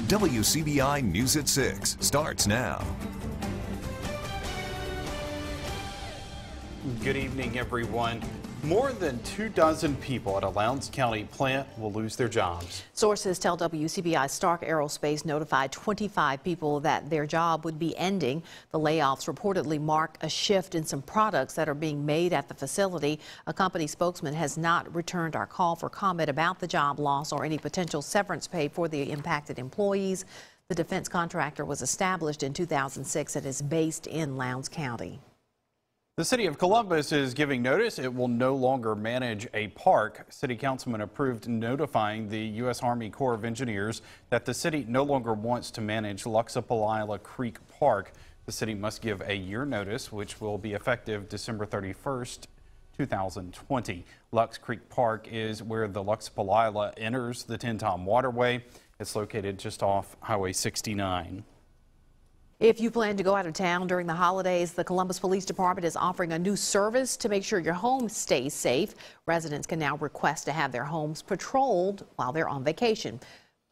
WCBI News at 6 starts now. Good evening, everyone. More than 24 people at a Lowndes County plant will lose their jobs. Sources tell WCBI Stark Aerospace notified 25 people that their job would be ending. The layoffs reportedly mark a shift in some products that are being made at the facility. A company spokesman has not returned our call for comment about the job loss or any potential severance pay for the impacted employees. The defense contractor was established in 2006 and is based in Lowndes County. The city of Columbus is giving notice it will no longer manage a park. City councilman approved notifying the U.S. Army Corps of Engineers that the city no longer wants to manage Wcbi Creek Park. The city must give a year notice, which will be effective December 31st, 2020. Lux Creek Park is where the Wcbi enters the Tenn-Tom Waterway. It's located just off Highway 69. If you plan to go out of town during the holidays, the Columbus Police Department is offering a new service to make sure your home stays safe. Residents can now request to have their homes patrolled while they're on vacation.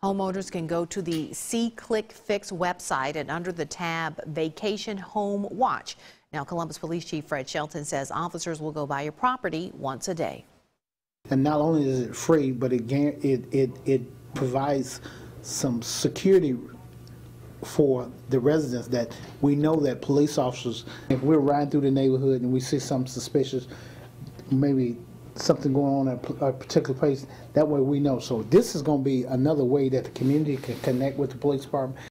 Homeowners can go to the C-Click Fix website and under the tab Vacation Home Watch. Now, Columbus Police Chief Fred Shelton says officers will go by your property once a day. And not only is it free, but it provides some security for the residents, that we know that police officers, if we're riding through the neighborhood and we see something suspicious, maybe something going on at a particular place, that way we know. So this is going to be another way that the community can connect with the police department.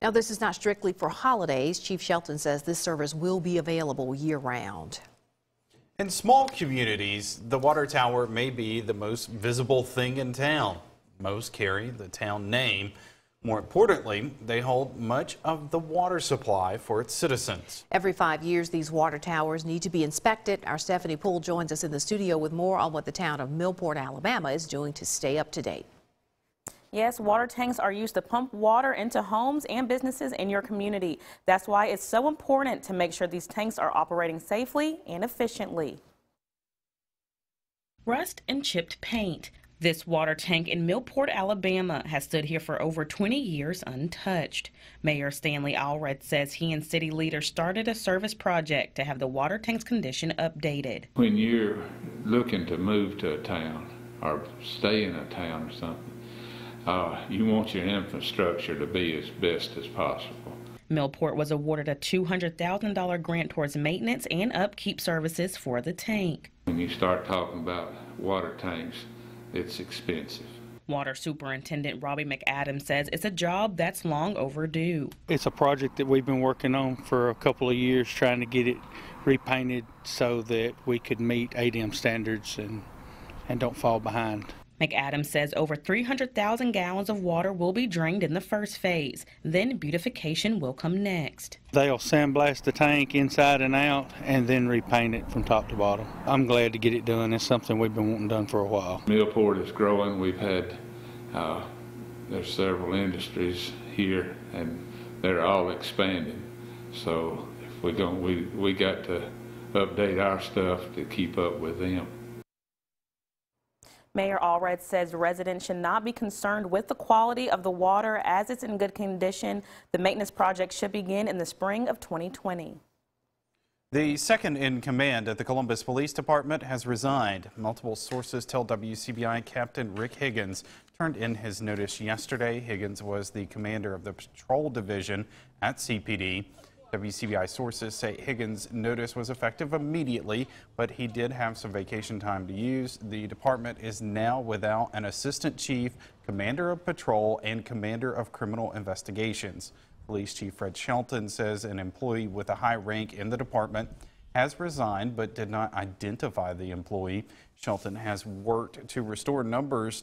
Now, this is not strictly for holidays. Chief Shelton says this service will be available year-round. In small communities, the water tower may be the most visible thing in town. Most carry the town name. More importantly, they hold much of the water supply for its citizens. Every 5 years, these water towers need to be inspected. Our Stephanie Poole joins us in the studio with more on what the town of Millport, Alabama is doing to stay up to date. Yes, water tanks are used to pump water into homes and businesses in your community. That's why it's so important to make sure these tanks are operating safely and efficiently. Rust and chipped paint. This water tank in Millport, Alabama has stood here for over 20 years untouched. Mayor Stanley Allred says he and city leaders started a service project to have the water tank's condition updated. When you're looking to move to a town or stay in a town or something, you want your infrastructure to be as best as possible. Millport was awarded a $200,000 grant towards maintenance and upkeep services for the tank. When you start talking about water tanks, it's expensive. Water Superintendent Robbie McAdams says it's a job that's long overdue. It's a project that we've been working on for a couple of years, trying to get it repainted so that we could meet ADM standards and don't fall behind. McAdams says over 300,000 gallons of water will be drained in the first phase. Then beautification will come next. They'll sandblast the tank inside and out and then repaint it from top to bottom. I'm glad to get it done. It's something we've been wanting done for a while. Millport is growing. We've had, there's several industries here and they're all expanding. So if we got to update our stuff to keep up with them. Mayor Allred says residents should not be concerned with the quality of the water as it's in good condition. The maintenance project should begin in the spring of 2020. The second in command at the Columbus Police Department has resigned. Multiple sources tell WCBI Captain Rick Higgins turned in his notice yesterday. Higgins was the commander of the patrol division at CPD. WCBI sources say Higgins' notice was effective immediately, but he did have some vacation time to use. The department is now without an assistant chief, commander of patrol, and commander of criminal investigations. Police Chief Fred Shelton says an employee with a high rank in the department has resigned but did not identify the employee. Shelton has worked to restore numbers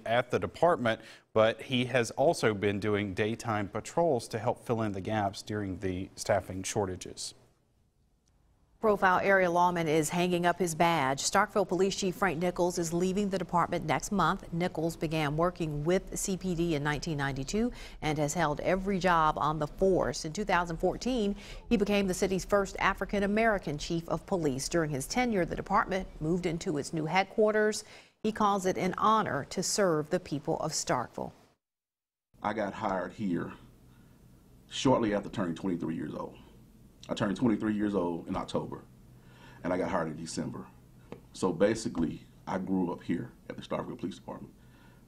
at the department, but he has also been doing daytime patrols to help fill in the gaps during the staffing shortages. Profile area lawman is hanging up his badge. Starkville Police Chief Frank Nichols is leaving the department next month. Nichols began working with CPD in 1992 and has held every job on the force. In 2014, he became the city's first African-American chief of police. During his tenure, the department moved into its new headquarters. He calls it an honor to serve the people of Starkville. I got hired here shortly after turning 23 years old. I turned 23 years old in October, and I got hired in December. So basically, I grew up here at the Starkville Police Department.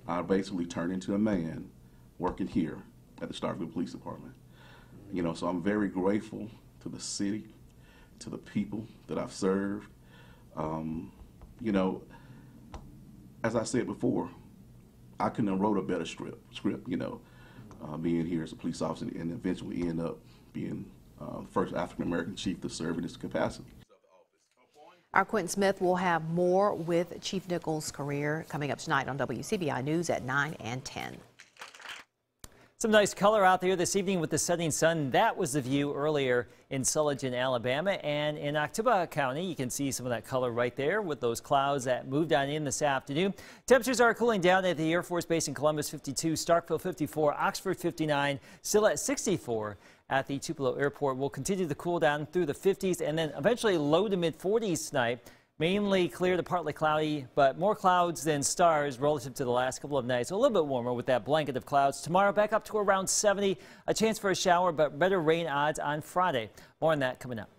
I basically turned into a man working here at the Starkville Police Department. You know, so I'm very grateful to the city, to the people that I've served. You know, as I said before, I couldn't have wrote a better script, you know, being here as a police officer and eventually end up being the first African-American chief to serve in this capacity. Our Quentin Smith will have more with Chief Nichols' career coming up tonight on WCBI News at 9 and 10. Some nice color out there this evening with the setting sun. That was the view earlier in Sullivan, Alabama, and in October County. You can see some of that color right there with those clouds that moved on in this afternoon. Temperatures are cooling down at the Air Force Base in Columbus, 52, Starkville 54, Oxford 59, still at 64 at the Tupelo Airport. Will continue to cool down through the 50s and then eventually low to mid 40s tonight. Mainly clear to partly cloudy, but more clouds than stars relative to the last couple of nights. A little bit warmer with that blanket of clouds. Tomorrow back up to around 70. A chance for a shower, but better rain odds on Friday. More on that coming up.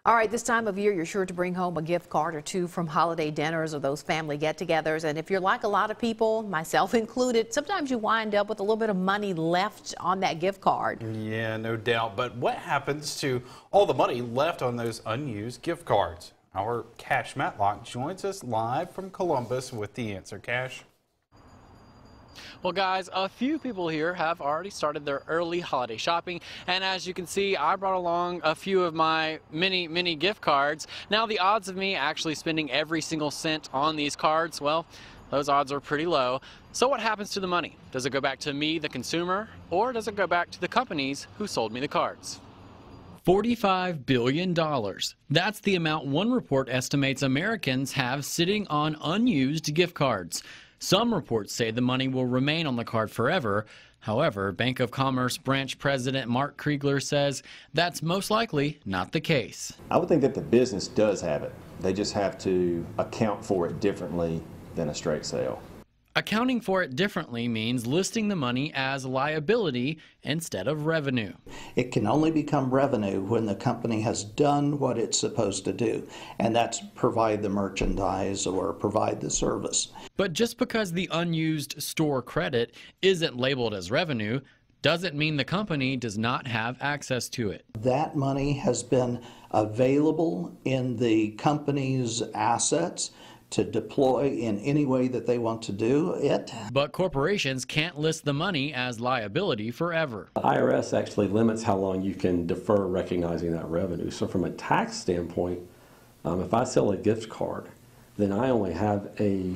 All right, this time of year, you're sure to bring home a gift card or two from holiday dinners or those family get-togethers. And if you're like a lot of people, myself included, sometimes you wind up with a little bit of money left on that gift card. Yeah, no doubt. But what happens to all the money left on those unused gift cards? Our Cash Matlock joins us live from Columbus with the answer. Cash. Well, guys, a few people here have already started their early holiday shopping, and as you can see, I brought along a few of my mini gift cards. Now, the odds of me actually spending every single cent on these cards, well, those odds are pretty low. So what happens to the money? Does it go back to me, the consumer, or does it go back to the companies who sold me the cards? $45 billion. That's the amount one report estimates Americans have sitting on unused gift cards. Some reports say the money will remain on the card forever. However, Bank of Commerce branch president Mark Kriegler says that's most likely not the case. I would think that the business does have it. They just have to account for it differently than a straight sale. Accounting for it differently means listing the money as liability instead of revenue. It can only become revenue when the company has done what it's supposed to do, and that's provide the merchandise or provide the service. But just because the unused store credit isn't labeled as revenue doesn't mean the company does not have access to it. That money has been available in the company's assets to deploy in any way that they want to do it. But corporations can't list the money as liability forever. The IRS actually limits how long you can defer recognizing that revenue. So from a tax standpoint, if I sell a gift card, then I only have a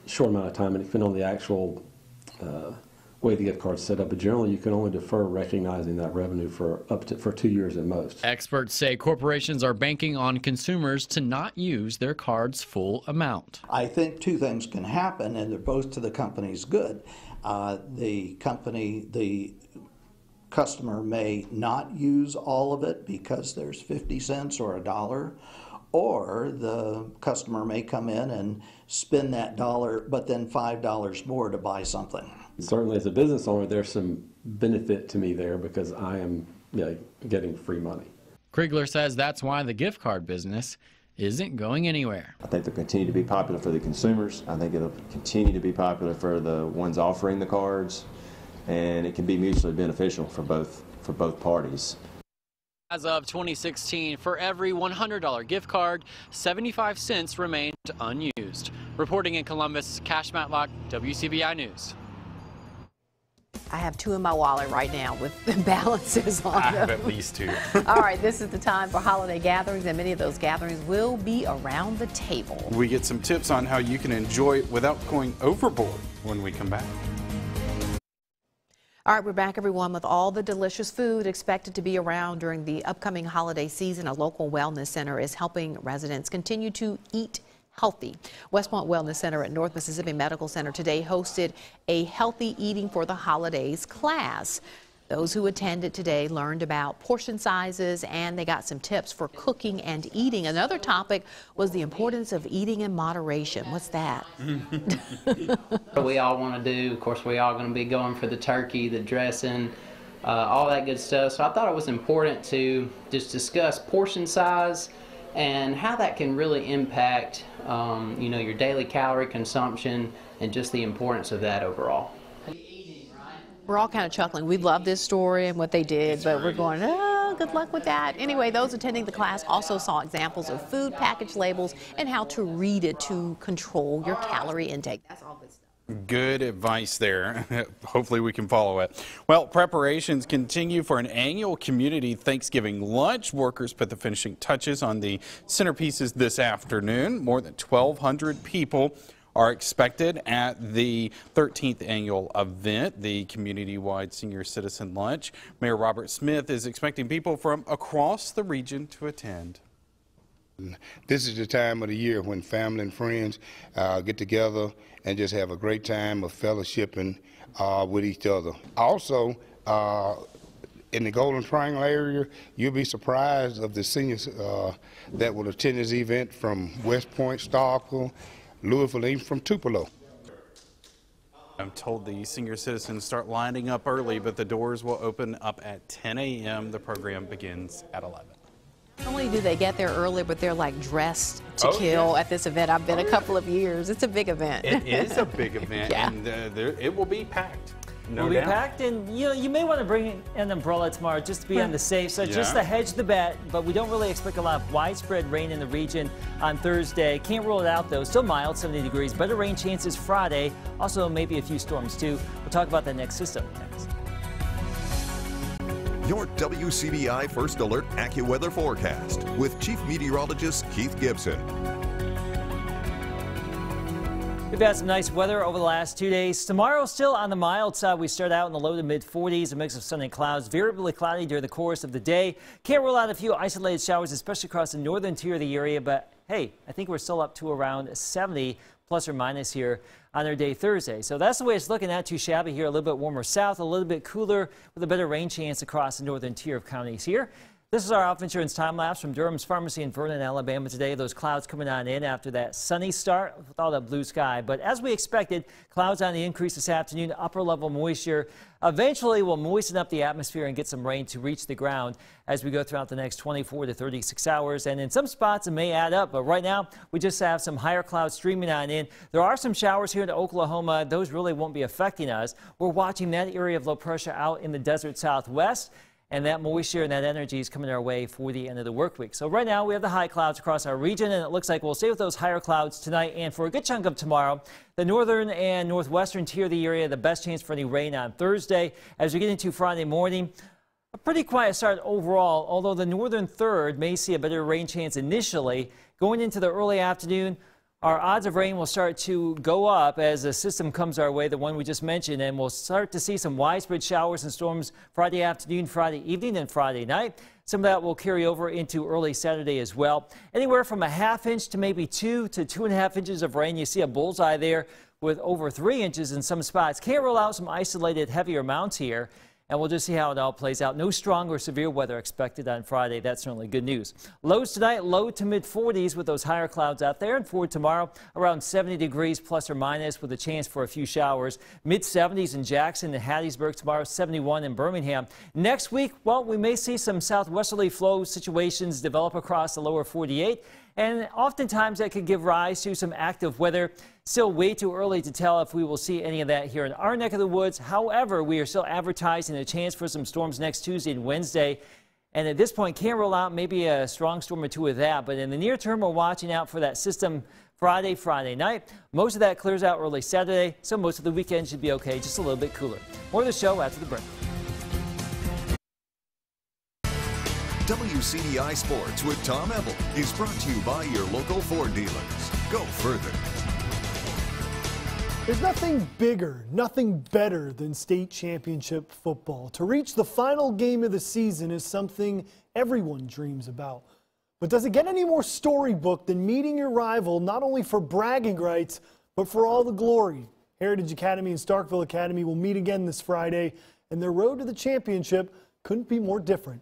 short amount of time, and depending on the actual way the gift card's set up, but generally you can only defer recognizing that revenue for 2 years at most. Experts say corporations are banking on consumers to not use their card's full amount. I think two things can happen, and they're both to the company's good. The customer may not use all of it because there's 50 cents or $1, or the customer may come in and spend that $1, but then $5 more to buy something. Certainly as a business owner, there's some benefit to me there because I am getting free money. Kriegler says that's why the gift card business isn't going anywhere. I think they'll continue to be popular for the consumers. I think it'll continue to be popular for the ones offering the cards, and it can be mutually beneficial for both parties. As of 2016, for every $100 gift card, 75 cents remained unused. Reporting in Columbus, Cash Matlock, WCBI News. I have two in my wallet right now with balances on them. I have at least two. All right, this is the time for holiday gatherings, and many of those gatherings will be around the table. We get some tips on how you can enjoy it without going overboard when we come back. All right, we're back, everyone, with all the delicious food expected to be around during the upcoming holiday season. A local wellness center is helping residents continue to eat healthy. Westmont Wellness Center at North Mississippi Medical Center today hosted a healthy eating for the holidays class. Those who attended today learned about portion sizes, and they got some tips for cooking and eating. Another topic was the importance of eating in moderation. What's that? We all want to do, of course, we all going to be going for the turkey, the dressing, all that good stuff. So I thought it was important to just discuss portion size and how that can really impact, you know, your daily calorie consumption and just the importance of that overall. We're all kind of chuckling. We love this story and what they did, but we're going, oh, good luck with that. Anyway, those attending the class also saw examples of food package labels and how to read it to control your calorie intake. That's all good stuff. Good advice there. Hopefully we can follow it. Well, preparations continue for an annual community Thanksgiving lunch. Workers put the finishing touches on the centerpieces this afternoon. More than 1,200 people are expected at the 13th annual event, the community-wide senior citizen lunch. Mayor Robert Smith is expecting people from across the region to attend. This is the time of the year when family and friends get together and just have a great time of fellowshipping with each other. Also, in the Golden Triangle area, you'll be surprised of the seniors that will attend this event from West Point, Starkville, Louisville, even from Tupelo. I'm told the senior citizens start lining up early, but the doors will open up at 10 a.m. The program begins at 11. Not only do they get there early, but they're like dressed to kill at this event. I've been a couple of years. It's a big event. It is a big event, and it will be packed. Will be packed, and you may want to bring an umbrella tomorrow just to be on the safe side, just to hedge the bet. But we don't really expect a lot of widespread rain in the region on Thursday. Can't rule it out though. Still mild, 70 degrees. Better rain chances Friday. Also maybe a few storms too. We'll talk about that next system next. Your WCBI First Alert AccuWeather forecast with Chief Meteorologist Keith Gibson. We've had some nice weather over the last 2 days. Tomorrow, still on the mild side. We start out in the low to mid 40s, a mix of sun and clouds, variably cloudy during the course of the day. Can't rule out a few isolated showers, especially across the northern tier of the area. But hey, I think we're still up to around 70 plus or minus here on our day Thursday. So that's the way it's looking. Not too shabby here. A little bit warmer south, a little bit cooler with a better rain chance across the northern tier of counties here. This is our Auto Insurance time lapse from Durham's Pharmacy in Vernon, Alabama today. Those clouds coming on in after that sunny start with all that blue sky. But as we expected, clouds on the increase this afternoon, upper level moisture eventually will moisten up the atmosphere and get some rain to reach the ground as we go throughout the next 24 to 36 hours. And in some spots it may add up, but right now we just have some higher clouds streaming on in. There are some showers here in Oklahoma. Those really won't be affecting us. We're watching that area of low pressure out in the desert southwest. And that moisture and that energy is coming our way for the end of the work week. So right now we have the high clouds across our region, and it looks like we'll stay with those higher clouds tonight and for a good chunk of tomorrow. The northern and northwestern tier of the area, the best chance for any rain on Thursday. As we get into Friday morning, a pretty quiet start overall, although the northern third may see a better rain chance initially. Going into the early afternoon, our odds of rain will start to go up as the system comes our way, the one we just mentioned, and we'll start to see some widespread showers and storms Friday afternoon, Friday evening, and Friday night. Some of that will carry over into early Saturday as well. Anywhere from a ½ inch to maybe 2 to 2.5 inches of rain. You see a bullseye there with over 3 inches in some spots. Can't rule out some isolated heavier amounts here. And we'll just see how it all plays out. No strong or severe weather expected on Friday. That's certainly good news. Lows tonight, low to mid 40s with those higher clouds out there. And for tomorrow, around 70 degrees plus or minus with a chance for a few showers. Mid 70s in Jackson and Hattiesburg tomorrow, 71 in Birmingham. Next week, well, we may see some southwesterly flow situations develop across the lower 48. And oftentimes that could give rise to some active weather. Still way too early to tell if we will see any of that here in our neck of the woods. However, we are still advertising a chance for some storms next Tuesday and Wednesday. And at this point, can't rule out maybe a strong storm or two with that. But in the near term, we're watching out for that system Friday night. Most of that clears out early Saturday, so most of the weekend should be okay, just a little bit cooler. More of the show after the break. WCBI Sports with Tom Ebel is brought to you by your local Ford dealers. Go further. There's nothing bigger, nothing better than state championship football. To reach the final game of the season is something everyone dreams about. But does it get any more storybook than meeting your rival, not only for bragging rights, but for all the glory? Heritage Academy and Starkville Academy will meet again this Friday and their road to the championship couldn't be more different.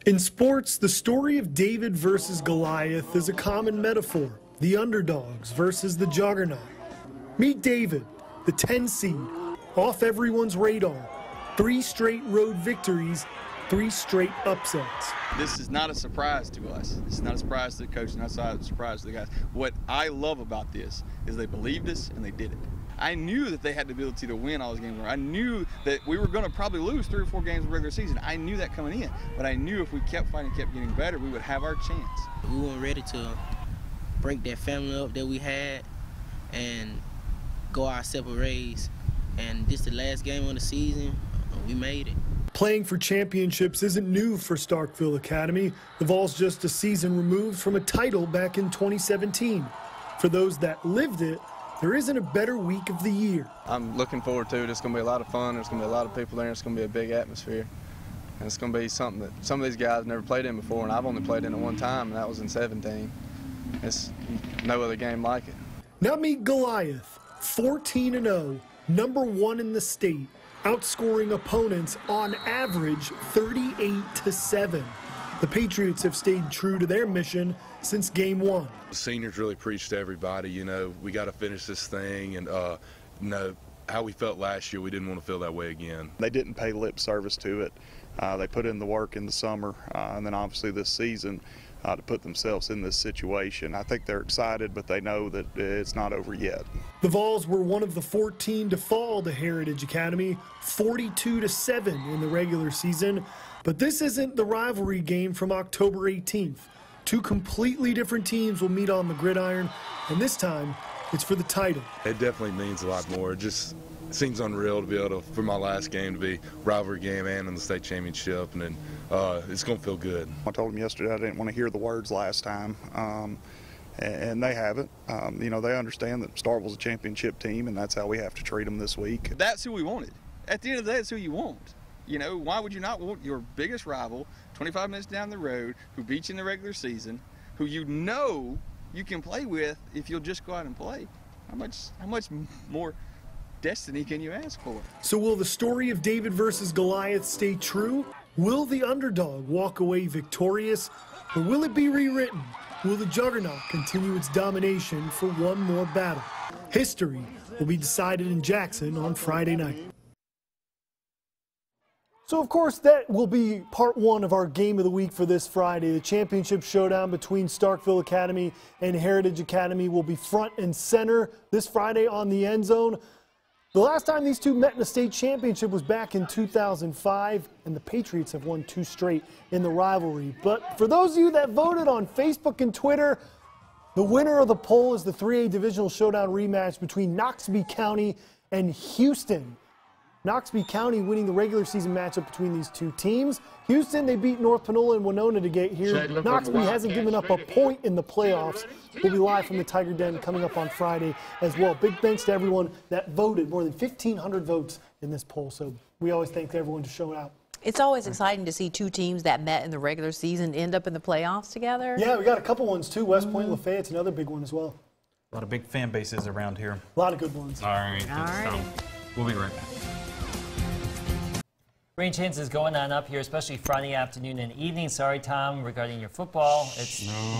In sports, the story of David versus Goliath is a common metaphor. The underdogs versus the juggernaut. Meet David, the 10 seed, off everyone's radar. 3 straight road victories, 3 straight upsets. This is not a surprise to us. It's not a surprise to the coach, not a surprise to the guys. What I love about this is they believed us and they did it. I knew that they had the ability to win all those games. I knew that we were going to probably lose 3 or 4 games in the regular season. I knew that coming in, but I knew if we kept fighting, kept getting better, we would have our chance. We weren't ready to break that family up that we had and go our separate ways. And this is the last game of the season. We made it. Playing for championships isn't new for Starkville Academy. The Vols just a season removed from a title back in 2017. For those that lived it, there isn't a better week of the year. I'm looking forward to it. It's going to be a lot of fun. There's going to be a lot of people there. It's going to be a big atmosphere. And it's going to be something that some of these guys never played in before, and I've only played in it one time, and that was in 17. It's no other game like it. Now meet Goliath, 14-0, number 1 in the state, outscoring opponents on average 38-7. The Patriots have stayed true to their mission since game 1. The seniors really preached to everybody, you know, we got to finish this thing, and you know, how we felt last year, we didn't want to feel that way again. They didn't pay lip service to it. They put in the work in the summer, and then obviously this season to put themselves in this situation. I think they're excited, but they know that it's not over yet. The Vols were one of the 14 to fall to Heritage Academy, 42-7 in the regular season. But this isn't the rivalry game from October 18th. 2 completely different teams will meet on the gridiron, and this time it's for the title. It definitely means a lot more. It just seems unreal to be able to, for my last game, to be rivalry game and in the state championship, and then it's going to feel good. I told them yesterday I didn't want to hear the words last time, and they haven't. You know, they understand that Starkville's a championship team, and that's how we have to treat them this week. That's who we wanted. At the end of the day, that's who you want. You know, why would you not want your biggest rival, 25 minutes down the road, who beat you in the regular season, who you know you can play with if you'll just go out and play? How much more destiny can you ask for? So will the story of David versus Goliath stay true? Will the underdog walk away victorious, or will it be rewritten? Will the juggernaut continue its domination for one more battle? History will be decided in Jackson on Friday night. So, of course, that will be part 1 of our game of the week for this Friday. The championship showdown between Starkville Academy and Heritage Academy will be front and center this Friday on the End Zone. The last time these two met in a state championship was back in 2005, and the Patriots have won 2 straight in the rivalry. But for those of you that voted on Facebook and Twitter, the winner of the poll is the 3A Divisional Showdown rematch between Wcbi County and Houston. Wcbi County winning the regular season matchup between these 2 teams. Houston, they beat North Panola and Winona to get here. Wcbi hasn't given up a point in the playoffs. We'll be live from the Tiger Den coming up on Friday as well. Big thanks to everyone that voted. More than 1,500 votes in this poll, so we always thank everyone for showing out. It's always exciting to see 2 teams that met in the regular season end up in the playoffs together. Yeah, we got a couple ones too. West Point, Lafayette's another big one as well. A lot of big fan bases around here. A lot of good ones. All right. We'll be right back. Rain chances going on up here, especially Friday afternoon and evening. Sorry, Tom, regarding your football.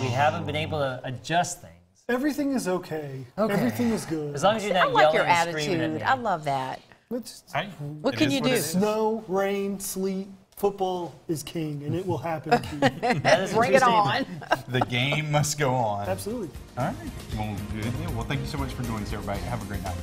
We haven't been able to adjust things. Everything is okay. Everything is good. As long as you're not I like yelling your and screaming at me. attitude. I love that. What can you do? Snow, rain, sleet, football is king, and it will happen. Bring it on. The game must go on. Absolutely. All right. Well, thank you so much for joining us, everybody. Have a great night.